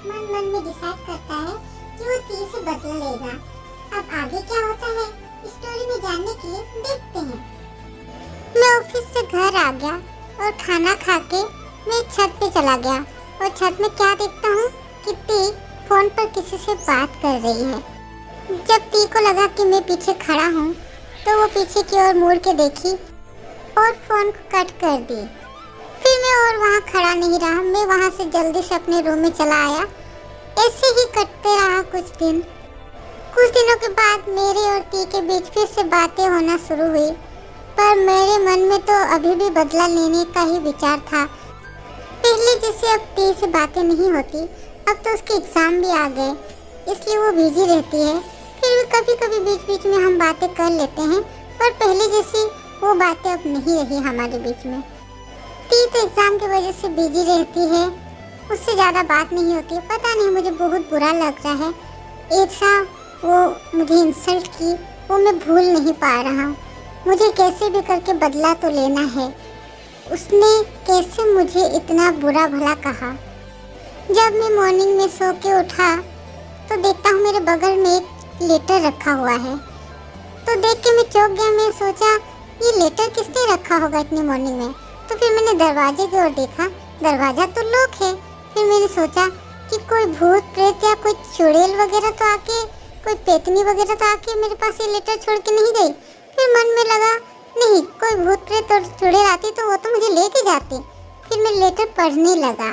मन मन में डिसाइड करता है कि वो ती से बदला लेगा। अब आगे क्या होता है स्टोरी में जानने के लिए देखते हैं। मैं ऑफिस से घर आ गया और खाना खा के मैं छत पे चला गया और छत में क्या देखता हूँ कि ती फोन पर किसी से बात कर रही है। जब ती को लगा कि मैं पीछे खड़ा हूँ तो वो पीछे की ओर मुड़ के देखी और फोन को कट कर दी। फिर मैं और वहाँ खड़ा नहीं रहा, मैं वहाँ से जल्दी से अपने रूम में चला आया। ऐसे ही कटते रहा कुछ दिन। कुछ दिनों के बाद मेरे और ती के बीच फिर से बातें होना शुरू हुई, पर मेरे मन में तो अभी भी बदला लेने का ही विचार था। पहले जैसे अब ती से बातें नहीं होती, अब तो उसके एग्जाम भी आ गए, इसलिए वो बिजी रहती है। फिर भी कभी कभी बीच बीच में हम बातें कर लेते हैं, पर पहले जैसी वो बातें अब नहीं रही हमारे बीच में। ती तो एग्जाम की वजह से बिजी रहती है, उससे ज़्यादा बात नहीं होती। पता नहीं, मुझे बहुत बुरा लग रहा है। ऐसा वो मुझे इंसल्ट की वो मैं भूल नहीं पा रहा हूँ। मुझे कैसे भी करके बदला तो लेना है। उसने कैसे मुझे इतना बुरा भला कहा। जब मैं मॉर्निंग में सो के उठा तो देखता हूँ मेरे बगल में एक लेटर रखा हुआ है। तो देख के मैं चौंक गया। मैं सोचा ये लेटर किसने रखा होगा इतनी मॉर्निंग में। तो फिर मैंने दरवाजे की ओर देखा, दरवाजा तो लॉक है। फिर मैंने सोचा कि कोई भूत प्रेत या कोई चुड़ैल वगैरह तो आके, कोई पेतनी वगैरह तो आके मेरे पास ये लेटर छोड़ के नहीं गई। फिर मन में लगा नहीं, कोई भूत प्रेत और चुड़ैल आती तो वो तो मुझे लेके जाती। फिर मैं लेटर पढ़ने लगा।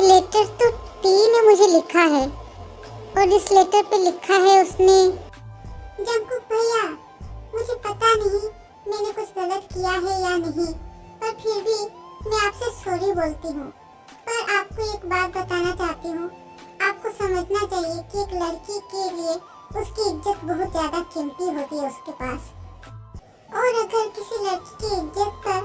लेटर तो ती ने मुझे लिखा है और इस लेटर पे लिखा है उसने, जंकुक भैया, मुझे पता नहीं मैंने कुछ गलत किया है या नहीं, पर फिर भी मैं आपसे सॉरी बोलती हूँ। पर आपको एक बात बताना चाहती हूँ, आपको समझना चाहिए कि एक लड़की के लिए उसकी इज्जत बहुत ज़्यादा कीमती होती है उसके पास। और अगर किसी लड़की की इज्जत पर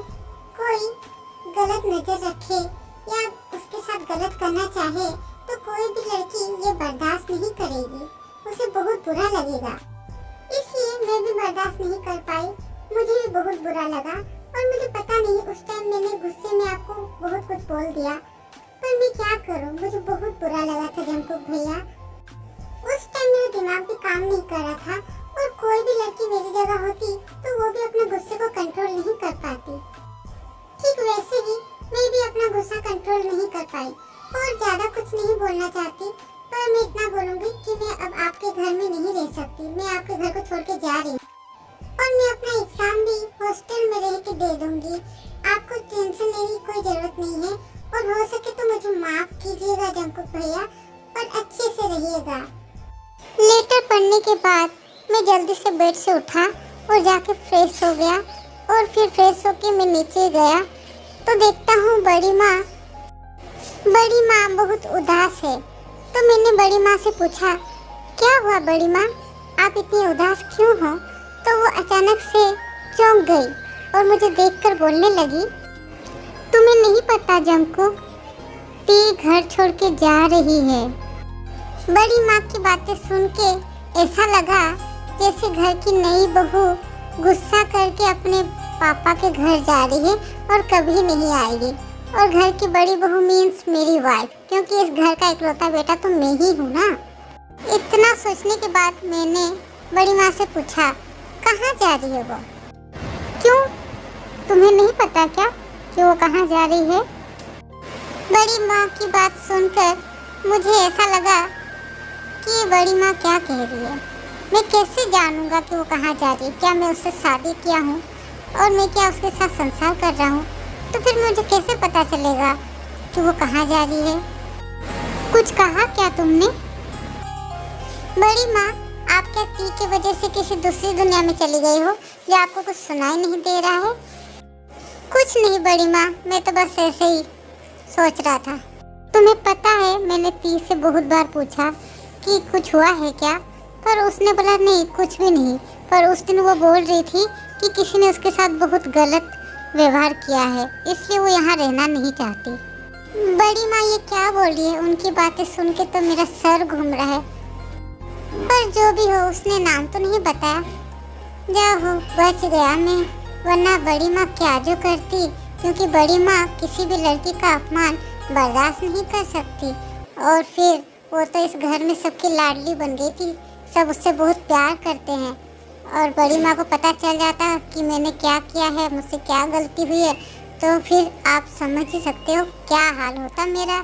कोई गलत नज़र रखे या उसके साथ गलत करना चाहे तो कोई भी लड़की ये बर्दाश्त नहीं करेगी, उसे बहुत बुरा लगेगा। इसलिए मैं भी बर्दाश्त नहीं कर पाई, मुझे भी बहुत बुरा लगा। और मुझे पता नहीं उस टाइम मैंने गुस्से में आपको बहुत कुछ बोल दिया, पर मैं क्या करूं, मुझे बहुत बुरा लगा था जंकुक भैया। उस टाइम मेरा दिमाग भी काम नहीं कर रहा था और कोई भी लड़की मेरी जगह होती तो वो भी अपने गुस्से को कंट्रोल नहीं कर पाती। ठीक वैसे ही मैं भी अपना गुस्सा कंट्रोल नहीं कर पाई और ज़्यादा कुछ नहीं बोलना चाहती, पर मैं इतना बोलूँगी कि मैं अब आपके घर में नहीं रह सकती। मैं आपके घर को छोड़ के जा रही हूँ और मैं अपना एग्जाम भी हॉस्टल में रह के दे दूँगी। आपको टेंशन लेने की कोई ज़रूरत नहीं है और हो सके तो मुझे माफ़ कीजिएगा जंकुक भैया और अच्छे से रहिएगा। लेटर पढ़ने के बाद मैं जल्दी से बेड से उठा और जाके फ्रेश हो गया और फिर फ्रेश होके मैं नीचे गया तो देखता हूँ बड़ी माँ बहुत उदास है। तो मैंने बड़ी माँ से पूछा, क्या हुआ बड़ी माँ, आप इतनी उदास क्यों हो? तो वो अचानक से चौंक गई और मुझे देखकर बोलने लगी, तुम्हें नहीं पता जंकुक, ती घर छोड़ के जा रही है। बड़ी माँ की बातें सुन के ऐसा लगा जैसे घर की नई बहू गुस्सा करके अपने पापा के घर जा रही है और कभी नहीं आएगी। और घर की बड़ी बहू मीन्स मेरी वाइफ, क्योंकि इस घर का इकलौता बेटा तो मैं ही हूँ ना। इतना सोचने के बाद मैंने बड़ी माँ से पूछा, कहाँ जा रही है वो? क्यों, तुम्हें नहीं पता क्या कि वो कहाँ जा रही है? बड़ी माँ की बात सुनकर मुझे ऐसा लगा कि ये बड़ी माँ क्या कह रही है। मैं कैसे जानूँगा कि वो कहाँ जा रही है? क्या मैं उससे शादी किया हूँ और मैं क्या उसके साथ संसार कर रहा हूँ? तो फिर मुझे कैसे पता चलेगा कि वो कहाँ जा रही है? कुछ कहा क्या तुमने? बड़ी माँ, आप क्या ती की वजह से किसी दूसरी दुनिया में चली गई हो या आपको कुछ सुनाई नहीं दे रहा है? कुछ नहीं बड़ी माँ, मैं तो बस ऐसे ही सोच रहा था। तुम्हें पता है मैंने ती से बहुत बार पूछा कि कुछ हुआ है क्या, पर उसने बोला नहीं कुछ भी नहीं। पर उस दिन वो बोल रही थी कि किसी ने उसके साथ बहुत गलत व्यवहार किया है, इसलिए वो यहाँ रहना नहीं चाहती। बड़ी माँ ये क्या बोल रही है? उनकी बातें सुन के तो मेरा सर घूम रहा है। पर जो भी हो, उसने नाम तो नहीं बताया। जा हो, बच गया मैं, वरना बड़ी माँ क्या जो करती, क्योंकि बड़ी माँ किसी भी लड़की का अपमान बर्दाश्त नहीं कर सकती और फिर वो तो इस घर में सबकी लाडली बन गई थी, सब उससे बहुत प्यार करते हैं। और बड़ी माँ को पता चल जाता कि मैंने क्या किया है, मुझसे क्या गलती हुई है, तो फिर आप समझ ही सकते हो क्या हाल होता मेरा।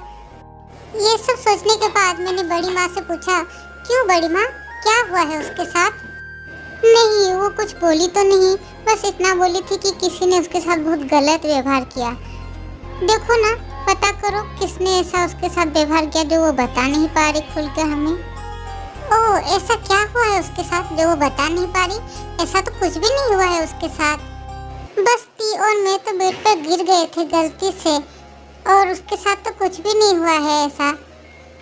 ये सब सोचने के बाद मैंने बड़ी माँ से पूछा, क्यों बड़ी माँ, क्या हुआ है उसके साथ? नहीं, वो कुछ बोली तो नहीं, बस इतना बोली थी कि किसी ने उसके साथ बहुत गलत व्यवहार किया। देखो ना, पता करो किसने ऐसा उसके साथ व्यवहार किया जो वो बता नहीं पा रही खुलकर हमें। ओह, ऐसा क्या हुआ है उसके साथ जो वो बता नहीं पा रही? ऐसा तो कुछ भी नहीं हुआ है उसके साथ। बस ती और मैं तो बेड पर गिर गए थे गलती से, और उसके साथ तो कुछ भी नहीं हुआ है ऐसा।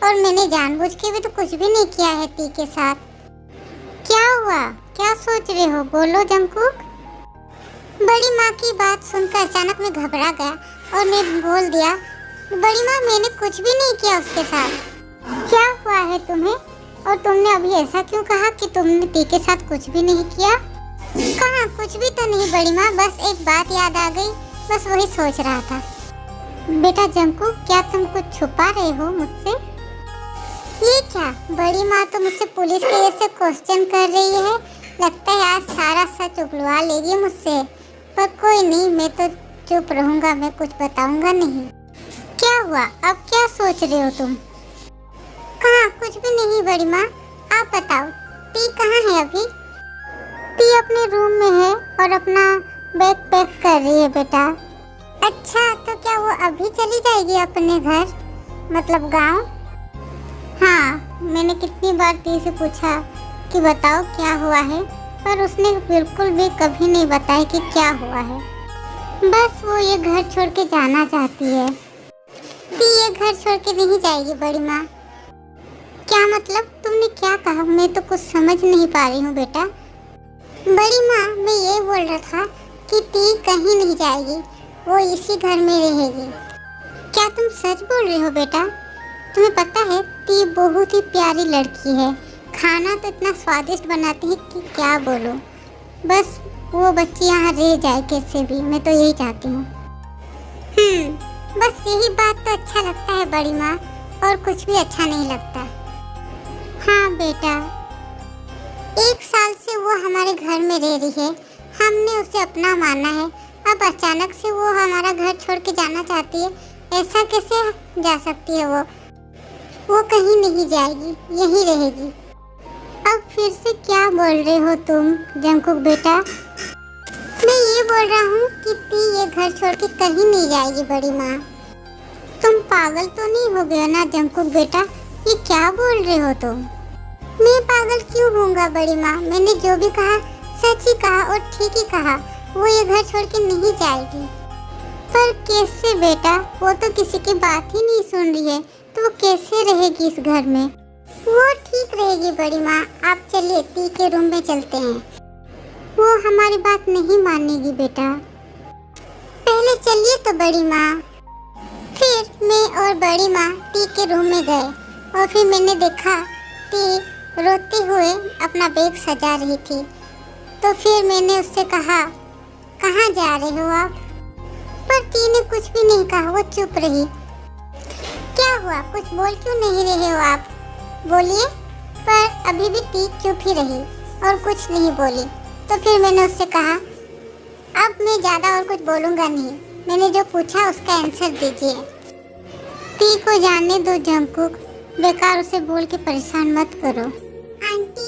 और मैंने जानबूझ के भी तो कुछ भी नहीं किया है ती के साथ। क्या हुआ, क्या सोच रहे हो, बोलो जंकुक। बड़ी माँ की बात सुनकर अचानक मैं घबरा गया और मैं बोल दिया, बड़ी माँ, मैंने कुछ भी नहीं किया उसके साथ। क्या हुआ है तुम्हें, और तुमने अभी ऐसा क्यों कहा कि तुमने ती के साथ कुछ भी नहीं किया? कहाँ, कुछ भी तो नहीं बड़ी माँ, बस एक बात याद आ गई, बस वही सोच रहा था। बेटा जंकुक, क्या तुम कुछ छुपा रहे हो मुझसे? ये क्या, बड़ी माँ तो मुझसे पुलिस के जैसे क्वेश्चन कर रही है। लगता है आज सारा सच उगलवा लेगी मुझसे, पर कोई नहीं, मैं तो चुप रहूंगा, मैं कुछ बताऊंगा नहीं। क्या हुआ, अब क्या सोच रहे हो तुम? कहाँ, कुछ भी नहीं बड़ी माँ, आप बताओ, ती कहाँ है अभी? ती अपने रूम में है और अपना बैग पैक कर रही है बेटा। अच्छा, तो क्या वो अभी चली जाएगी अपने घर, मतलब गांव? हाँ, मैंने कितनी बार ती से पूछा कि बताओ क्या हुआ है, पर उसने बिल्कुल भी कभी नहीं बताया कि क्या हुआ है। बस वो ये घर छोड़ के जाना चाहती है। ती ये घर छोड़ के नहीं जाएगी बड़ी माँ। क्या मतलब, तुमने क्या कहा? मैं तो कुछ समझ नहीं पा रही हूँ बेटा। बड़ी माँ, मैं ये बोल रहा था कि ती कहीं नहीं जाएगी, वो इसी घर में रहेगी। क्या तुम सच बोल रहे हो बेटा? तुम्हें पता है ती बहुत ही प्यारी लड़की है, खाना तो इतना स्वादिष्ट बनाती है कि क्या बोलूं। बस वो बच्ची यहाँ रह जाए कैसे भी, मैं तो यही चाहती हूँ। बस यही बात तो अच्छा लगता है बड़ी माँ, और कुछ भी अच्छा नहीं लगता। हाँ बेटा, 1 साल से वो हमारे घर में रह रही है, हमने उसे अपना माना है। अब अचानक से वो हमारा घर छोड़ के जाना चाहती है, ऐसा कैसे जा सकती है वो कहीं नहीं जाएगी, यहीं रहेगी। अब फिर से क्या बोल रहे हो तुम जंकुक बेटा? मैं ये बोल रहा हूँ कि ती ये घर छोड़ के कहीं नहीं जाएगी बड़ी माँ। तुम पागल तो नहीं हो गए ना जंकुक बेटा, ये क्या बोल रहे हो तुम? मैं पागल क्यों होऊंगा बड़ी माँ, मैंने जो भी कहा सच ही कहा और ठीक ही कहा, वो ये घर छोड़ के नहीं जाएगी। पर कैसे बेटा, वो तो किसी की बात ही नहीं सुन रही है, तो वो कैसे रहेगी इस घर में? वो ठीक रहेगी बड़ी माँ, आप चलिए ती के रूम में चलते हैं। वो हमारी बात नहीं मानेगी बेटा। पहले चलिए तो बड़ी माँ। फिर मैं और बड़ी माँ ती के रूम में गए और फिर मैंने देखा ती रोते हुए अपना बैग सजा रही थी। तो फिर मैंने उससे कहा, कहाँ जा रहे हो आप? पर ती ने कुछ भी नहीं कहा, वो चुप रही। क्या हुआ, कुछ बोल क्यों नहीं रहे हो आप? बोलिए। पर अभी भी ती चुप ही रही और कुछ नहीं बोली। तो फिर मैंने उससे कहा, अब मैं ज़्यादा और कुछ बोलूँगा नहीं, मैंने जो पूछा उसका आंसर दीजिए। ती को जाने दो जंकुक, बेकार उसे बोल के परेशान मत करो। आंटी,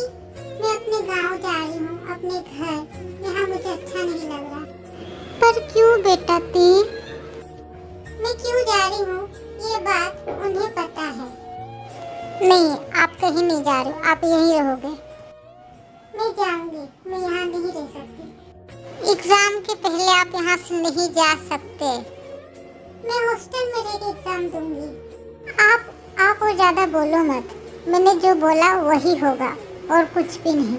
मैं अपने गांव जा रही हूँ, अपने घर, यहाँ मुझे अच्छा नहीं लग रहा। पर क्यों बेटा ती? मैं क्यों जा रही हूँ ये बात उन्हें पता है। नहीं, आप कहीं नहीं जा रहे, आप यहीं रहोगे। मैं जाऊंगी, मैं यहाँ नहीं रह सकती। एग्जाम के पहले आप यहाँ से नहीं जा सकते। मैं हॉस्टल में रहकर एग्जाम दूंगी। आप और ज्यादा बोलो मत, मैंने जो बोला वही होगा और कुछ भी नहीं।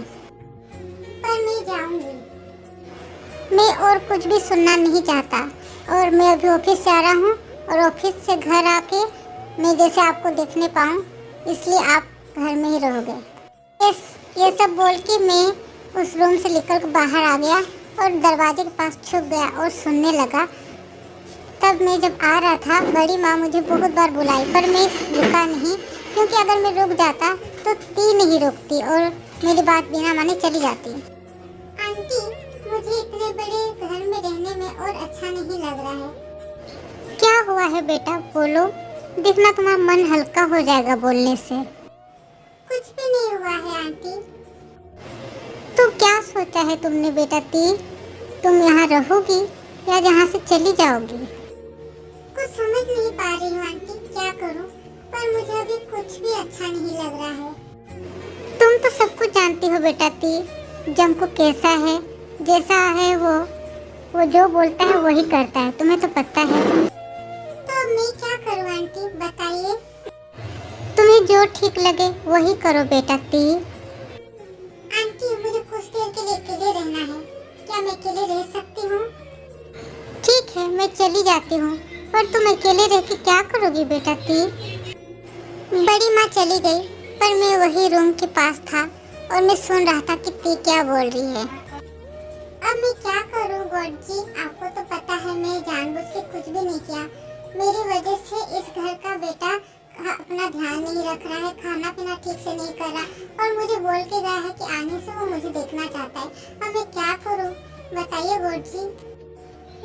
पर मैं जाऊंगी। मैं और कुछ भी सुनना नहीं चाहता, और मैं अभी ऑफिस से आ रहा हूँ और ऑफिस से घर आके मैं जैसे आपको देखने पाऊँ, इसलिए आप घर में ही रहोगे। ये सब बोल के मैं उस रूम से निकल बाहर आ गया और दरवाजे के पास छुप गया और सुनने लगा। तब मैं जब आ रहा था, बड़ी माँ मुझे बहुत बार बुलाई, पर मैं रुका नहीं क्योंकि अगर मैं रुक जाता तो ती नहीं रुकती और मेरी बात बिना माने चली जाती। आंटी, मुझे इतने बड़े घर में रहने में और अच्छा नहीं लग रहा है। क्या हुआ है बेटा, बोलो, देखना तुम्हारा मन हल्का हो जाएगा बोलने से। कुछ भी नहीं हुआ है आंटी। तो क्या सोचा है तुमने बेटा ती? तुम यहाँ रहोगी या यहाँ से चली जाओगी? कुछ समझ नहीं पा रही हूँ आंटी, क्या करूँ, पर मुझे अभी कुछ भी अच्छा नहीं लग रहा है। तुम तो सब कुछ जानती हो बेटा ती, जंकु कैसा है, जैसा है वो जो बोलता है वही करता है, तुम्हें तो पता है। तो अब मैं क्या करूँ आंटी, बताइए। तुम्हें जो ठीक लगे वही करो बेटा ती। आंटी, मुझे कुछ देर के लिए अकेले रहना है, क्या मैं अकेले रह सकती हूँ? ठीक है, मैं चली जाती हूँ, पर तुम अकेले रह के क्या करोगी बेटा ती? बड़ी माँ चली गई, पर मैं वही रूम के पास था और मैं सुन रहा था कि ती क्या बोल रही है। अब मैं क्या करूँ गॉड जी, आपको तो पता है मैं जानबूझ के कुछ भी नहीं किया। मेरी वजह से इस घर का बेटा अपना ध्यान नहीं रख रहा है, खाना पीना ठीक से नहीं कर रहा और मुझे बोल के गया है कि आने से वो मुझे देखना चाहता है। अब मैं क्या करूँ बताइए गॉड जी।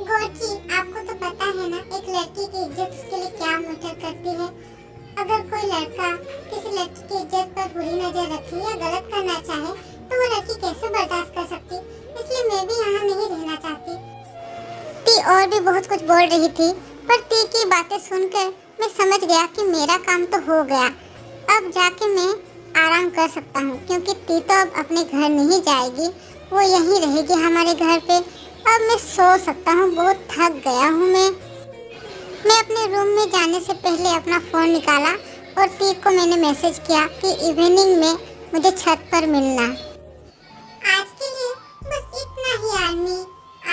गॉड जी, आपको तो पता है ना, एक लड़की की इज्जत उसके लिए क्या मैटर करती है। अगर कोई लड़का किसी लड़की की इज्जत पर बुरी नजर रखे या गलत करना चाहे तो वो लड़की कैसे बर्दाश्त कर सकती, इसलिए मैं भी यहाँ नहीं रहना चाहती। ती और भी बहुत कुछ बोल रही थी, पर ती की बातें सुनकर मैं समझ गया कि मेरा काम तो हो गया, अब जाके मैं आराम कर सकता हूँ, क्योंकि ती तो अब अपने घर नहीं जाएगी, वो यहीं रहेगी हमारे घर पे। अब मैं सो सकता हूँ, बहुत थक गया हूँ मैं अपने रूम में जाने से पहले अपना फ़ोन निकाला और ती को मैंने मैसेज किया कि इवनिंग में मुझे छत पर मिलना। आज के लिए बस इतना ही आदमी।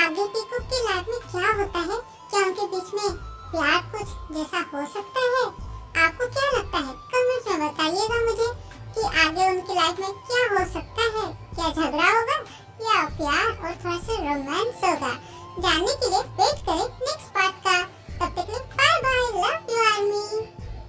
आगे टीको के लाइफ में क्या होता है, क्या उनके बीच में प्यार कुछ जैसा हो सकता है? आपको क्या लगता है? कमेंट में बताइएगा मुझे कि आगे उनकी लाइफ में क्या हो सकता है, क्या झगड़ा होगा या प्यार और थोड़ा सा रोमांस होगा। जानने के लिए